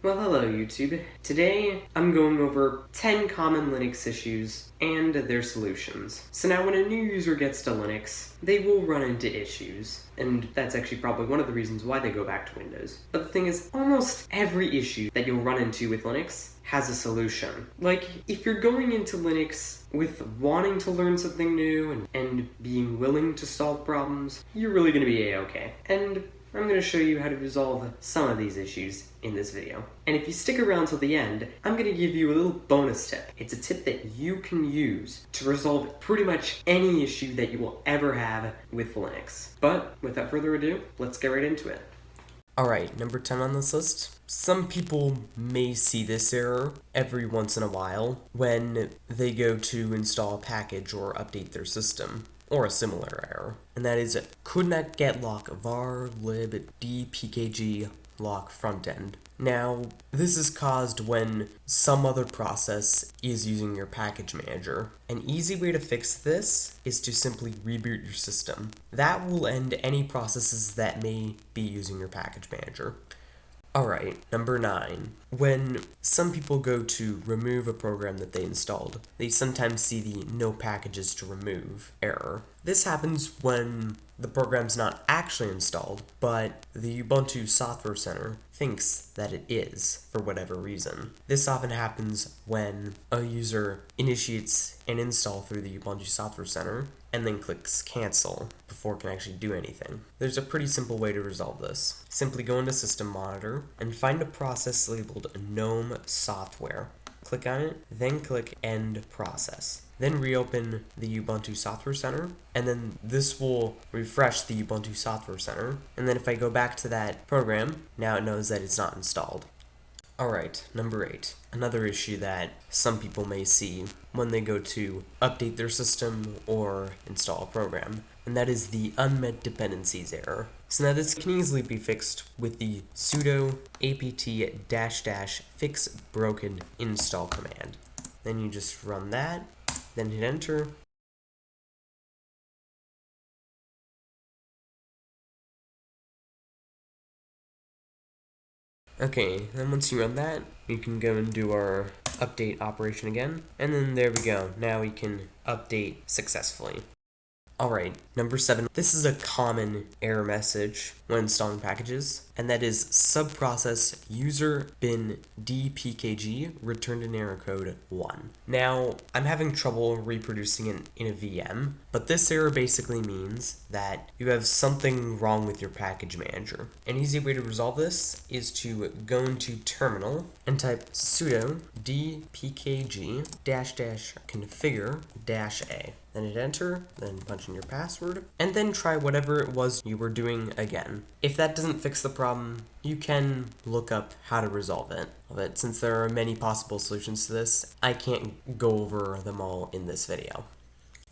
Well, hello YouTube. Today I'm going over 10 common Linux issues and their solutions. So now when a new user gets to Linux, they will run into issues, and that's actually probably one of the reasons why they go back to Windows. But the thing is, almost every issue that you'll run into with Linux has a solution. Like, if you're going into Linux with wanting to learn something new and being willing to solve problems, you're really going to be A-okay. And I'm going to show you how to resolve some of these issues in this video. And if you stick around till the end, I'm going to give you a little bonus tip. It's a tip that you can use to resolve pretty much any issue that you will ever have with Linux. But without further ado, let's get right into it. Alright, number 10 on this list. Some people may see this error every once in a while when they go to install a package or update their system, or a similar error, and that is could not get lock var lib dpkg lock-frontend. Now, this is caused when some other process is using your package manager. An easy way to fix this is to simply reboot your system. That will end any processes that may be using your package manager. Alright, number 9. When some people go to remove a program that they installed, they sometimes see the no packages to remove error. This happens when the program's not actually installed, but the Ubuntu Software Center thinks that it is, for whatever reason. This often happens when a user initiates an install through the Ubuntu Software Center and then clicks cancel before it can actually do anything. There's a pretty simple way to resolve this. Simply go into System Monitor and find a process labeled GNOME Software. Click on it, then click End Process. Then reopen the Ubuntu Software Center, and then this will refresh the Ubuntu Software Center. And then if I go back to that program, now it knows that it's not installed. Alright, number 8. Another issue that some people may see when they go to update their system or install a program, and that is the Unmet dependencies error. So now this can easily be fixed with the sudo apt -fix broken install command. Then you just run that, then hit enter. Okay, then once you run that, you can go and do our update operation again, and then there we go. Now we can update successfully. Alright, number 7. This is a common error message when installing packages, and that is subprocess user bin dpkg returned an error code 1. Now, I'm having trouble reproducing it in a VM, but this error basically means that you have something wrong with your package manager. An easy way to resolve this is to go into terminal and type sudo dpkg -configure-a. Then hit enter, then punch in your password, and then try whatever it was you were doing again. If that doesn't fix the problem, you can look up how to resolve it. But since there are many possible solutions to this, I can't go over them all in this video.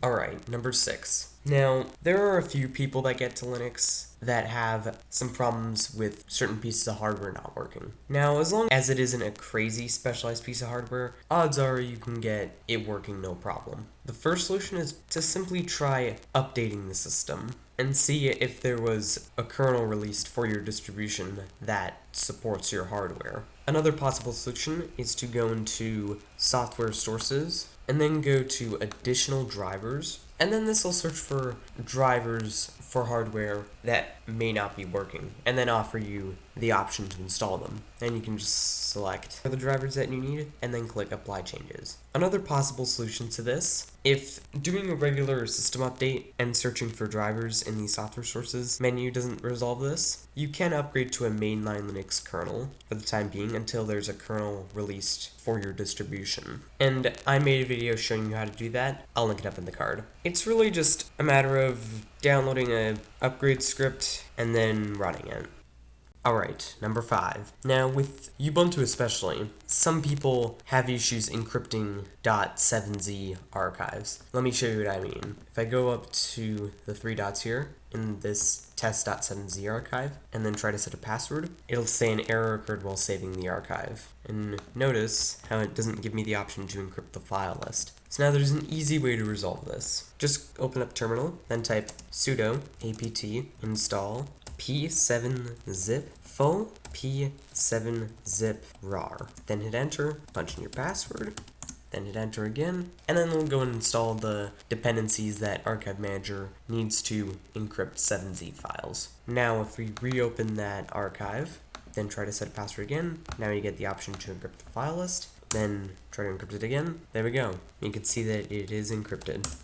Alright, number 6. Now, there are a few people that get to Linux that have some problems with certain pieces of hardware not working. Now, as long as it isn't a crazy specialized piece of hardware, odds are you can get it working no problem. The first solution is to simply try updating the system and see if there was a kernel released for your distribution that supports your hardware. Another possible solution is to go into Software Sources and then go to Additional Drivers, and then this will search for drivers for hardware that may not be working, and then offer you the option to install them. And you can just select the drivers that you need, and then click Apply Changes. Another possible solution to this, if doing a regular system update and searching for drivers in the Software Sources menu doesn't resolve this, you can upgrade to a mainline Linux kernel for the time being until there's a kernel released for your distribution. And I made a video showing you how to do that. I'll link it up in the card. It's really just a matter of downloading an upgrade script and then running it. Alright, number 5. Now, with Ubuntu especially, some people have issues encrypting .7z archives. Let me show you what I mean. If I go up to the 3 dots here in this test.7z archive and then try to set a password, it'll say an error occurred while saving the archive. And notice how it doesn't give me the option to encrypt the file list. So now there's an easy way to resolve this. Just open up terminal, then type sudo apt install p7zip full p7zip rar. Then hit enter, punch in your password, then hit enter again, and then we'll go and install the dependencies that Archive Manager needs to encrypt 7z files. Now if we reopen that archive, then try to set a password again, now you get the option to encrypt the file list, then try to encrypt it again. There we go. You can see that it is encrypted.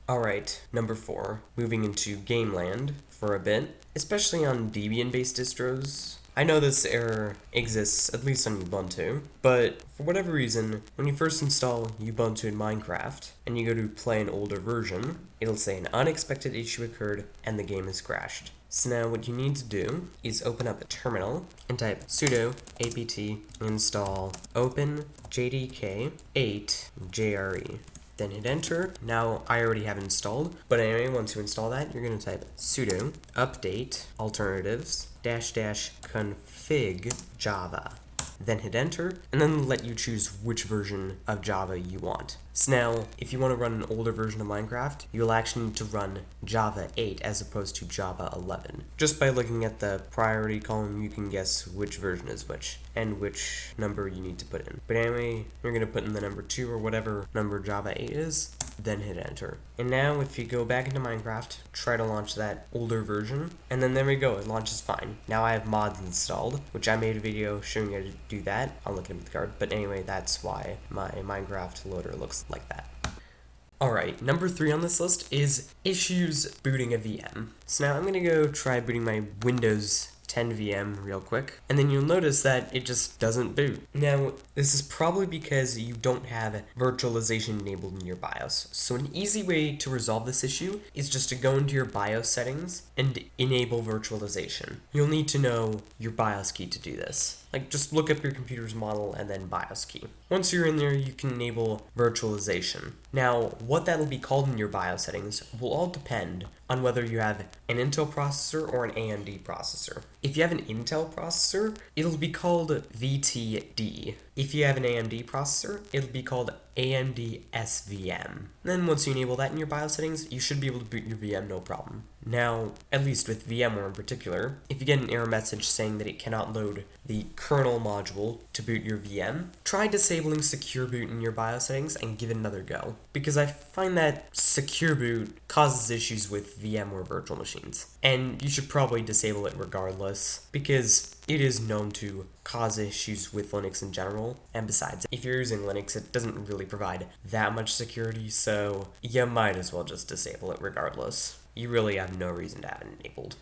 Alright, number 4, moving into game land for a bit, especially on Debian-based distros. I know this error exists, at least on Ubuntu, but for whatever reason, when you first install Ubuntu in Minecraft, and you go to play an older version, it'll say an unexpected issue occurred and the game has crashed. So now what you need to do is open up a terminal and type sudo apt install open jdk8 jre. Then hit enter. Now I already have installed, but anyway, once you install that, you're going to type sudo update alternatives --config java. Then hit enter, and then let you choose which version of Java you want. So now, if you want to run an older version of Minecraft, you'll actually need to run Java 8 as opposed to Java 11. Just by looking at the priority column, you can guess which version is which, and which number you need to put in. But anyway, you're going to put in the number 2 or whatever number Java 8 is, then hit enter. And now if you go back into Minecraft, try to launch that older version, and then there we go, it launches fine. Now I have mods installed, which I made a video showing you how to do that. I'll link it in the card, but anyway, that's why my Minecraft loader looks like that. Alright, number 3 on this list is issues booting a VM. So now I'm going to go try booting my Windows 10 VM real quick, and then you'll notice that it just doesn't boot. Now, this is probably because you don't have virtualization enabled in your BIOS. So an easy way to resolve this issue is just to go into your BIOS settings and enable virtualization. You'll need to know your BIOS key to do this. Like, just look up your computer's model and then BIOS key. Once you're in there, you can enable virtualization. Now, what that'll be called in your BIOS settings will all depend on whether you have an Intel processor or an AMD processor. If you have an Intel processor, it'll be called VTD. If you have an AMD processor, it'll be called AMD SVM. Then once you enable that in your BIOS settings, you should be able to boot your VM no problem. Now, at least with VMware in particular, if you get an error message saying that it cannot load the kernel module to boot your VM, try disabling secure boot in your BIOS settings and give it another go. Because I find that secure boot causes issues with VMware virtual machines. And you should probably disable it regardless, because it is known to cause issues with Linux in general, and besides, if you're using Linux, it doesn't really provide that much security, so you might as well just disable it regardless. You really have no reason to have it enabled.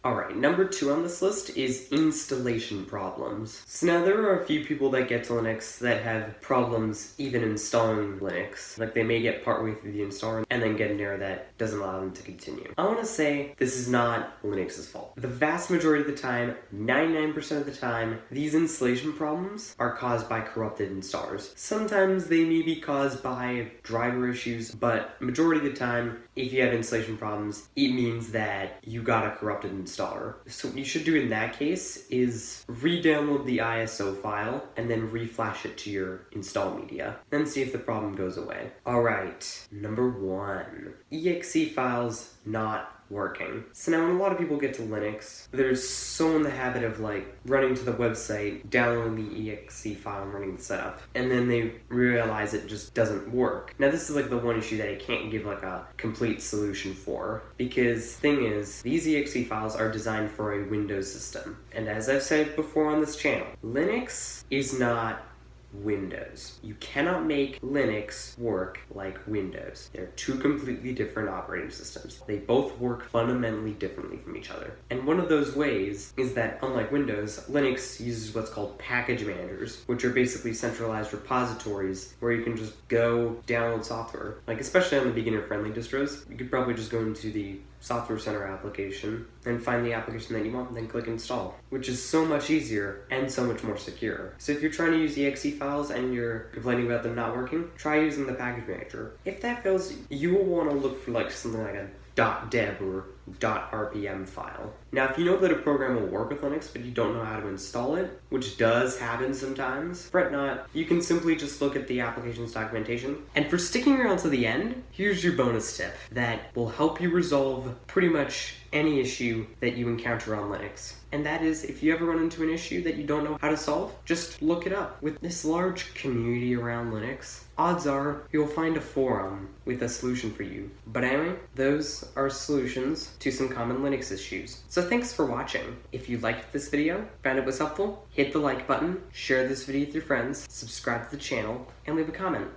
Alright, number 2 on this list is installation problems. So now there are a few people that get to Linux that have problems even installing Linux. Like, they may get partway through the installer and then get an error that doesn't allow them to continue. I want to say this is not Linux's fault. The vast majority of the time, 99% of the time, these installation problems are caused by corrupted installers. Sometimes they may be caused by driver issues, but majority of the time, if you have installation problems, it means that you got a corrupted installer. So what you should do in that case is re-download the ISO file and then reflash it to your install media. Then see if the problem goes away. Alright, number 1. exe files not working. So now when a lot of people get to Linux, they're so in the habit of like running to the website, downloading the exe file and running the setup, and then they realize it just doesn't work. Now this is like the one issue that I can't give like a complete solution for, because thing is, these exe files are designed for a Windows system. And as I've said before on this channel, Linux is not Windows. You cannot make Linux work like Windows. They're two completely different operating systems. They both work fundamentally differently from each other. And one of those ways is that, unlike Windows, Linux uses what's called package managers, which are basically centralized repositories where you can just go download software. Like, especially on the beginner-friendly distros, you could probably just go into the Software Center application and find the application that you want and then click install, which is so much easier and so much more secure. So if you're trying to use exe files and you're complaining about them not working, try using the package manager. If that fails, you will want to look for like something like a .deb or .rpm file. Now Now, if you know that a program will work with Linux, but you don't know how to install it, which does happen sometimes, fret not. You can simply just look at the application's documentation. And for sticking around to the end, here's your bonus tip that will help you resolve pretty much any issue that you encounter on Linux. And that is, if you ever run into an issue that you don't know how to solve, just look it up. With this large community around Linux, odds are you'll find a forum with a solution for you. But anyway, those are solutions to some common Linux issues. So thanks for watching. If you liked this video, found it was helpful, hit the like button, share this video with your friends, subscribe to the channel, and leave a comment.